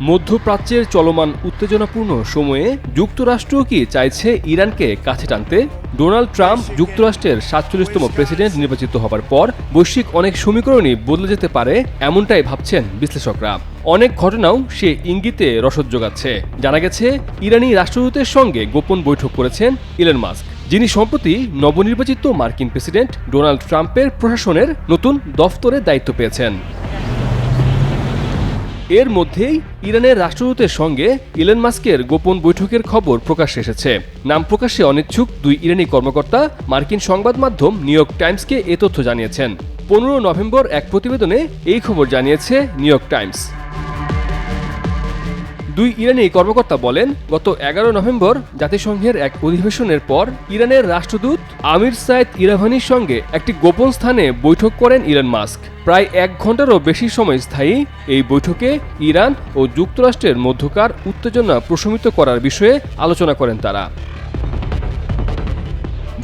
মধ্যপ্রাচ্যের চলমান উত্তেজনাপূর্ণ সময়ে যুক্তরাষ্ট্র কি চাইছে ইরানকে কাছে টানতে? ডোনাল্ড ট্রাম্প যুক্তরাষ্ট্রের ৪৭তম প্রেসিডেন্ট নির্বাচিত হবার পর বৈশ্বিক অনেক সমীকরণই বদলে যেতে পারে, এমনটাই ভাবছেন বিশ্লেষকরা। অনেক ঘটনাও সে ইঙ্গিতে রসদ যোগাচ্ছে। জানা গেছে, ইরানি রাষ্ট্রদূতের সঙ্গে গোপন বৈঠক করেছেন ইলন মাস্ক, যিনি সম্প্রতি নবনির্বাচিত মার্কিন প্রেসিডেন্ট ডোনাল্ড ট্রাম্পের প্রশাসনের নতুন দফতরে দায়িত্ব পেয়েছেন। এর মধ্যেই ইরানের রাষ্ট্রদূতের সঙ্গে ইলন মাস্কের গোপন বৈঠকের খবর প্রকাশ্যে এসেছে। নাম প্রকাশে অনিচ্ছুক দুই ইরানি কর্মকর্তা মার্কিন সংবাদ মাধ্যম নিউ ইয়র্ক টাইমসকে এ তথ্য জানিয়েছেন। 15 নভেম্বর এক প্রতিবেদনে এই খবর জানিয়েছে নিউ ইয়র্ক টাইমস। দুই ইরানি কর্মকর্তা বলেন, গত 11 নভেম্বর জাতিসংঘের এক অধিবেশনের পর ইরানের রাষ্ট্রদূত আমির সাইদ ইরাভানির সঙ্গে একটি গোপন স্থানে বৈঠক করেন ইলন মাস্ক। প্রায় 1 ঘণ্টারও বেশি সময় স্থায়ী এই বৈঠকে ইরান ও যুক্তরাষ্ট্রের মধ্যকার উত্তেজনা প্রশমিত করার বিষয়ে আলোচনা করেন তারা।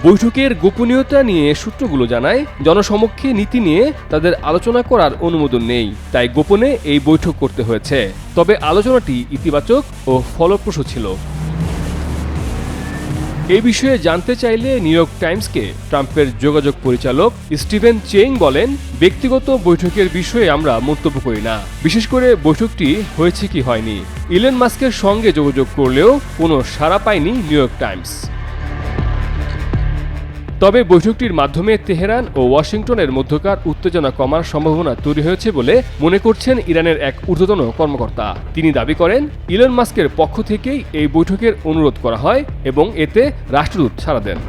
বৈঠকের গোপনীয়তা নিয়ে সূত্রগুলো জানায়, জনসমক্ষে নীতি নিয়ে তাদের আলোচনা করার অনুমোদন নেই, তাই গোপনে এই বৈঠক করতে হয়েছে। তবে আলোচনাটি ইতিবাচক ও ফলপ্রসূ ছিল। এই বিষয়ে জানতে চাইলে নিউ ইয়র্ক টাইমসকে ট্রাম্পের যোগাযোগ পরিচালক স্টিভেন চেইং বলেন, ব্যক্তিগত বৈঠকের বিষয়ে আমরা মন্তব্য করি না, বিশেষ করে বৈঠকটি হয়েছে কি হয়নি। ইলন মাস্কের সঙ্গে যোগাযোগ করলেও কোনো সাড়া পায়নি নিউ ইয়র্ক টাইমস। তবে বৈঠকটির মাধ্যমে তেহরান ও ওয়াশিংটনের মধ্যকার উত্তেজনা কমার সম্ভাবনা তৈরি হয়েছে বলে মনে করছেন ইরানের এক ঊর্ধ্বতন কর্মকর্তা। তিনি দাবি করেন, ইলন মাস্কের পক্ষ থেকেই এই বৈঠকের অনুরোধ করা হয় এবং এতে রাষ্ট্রদূত সাড়া দেন।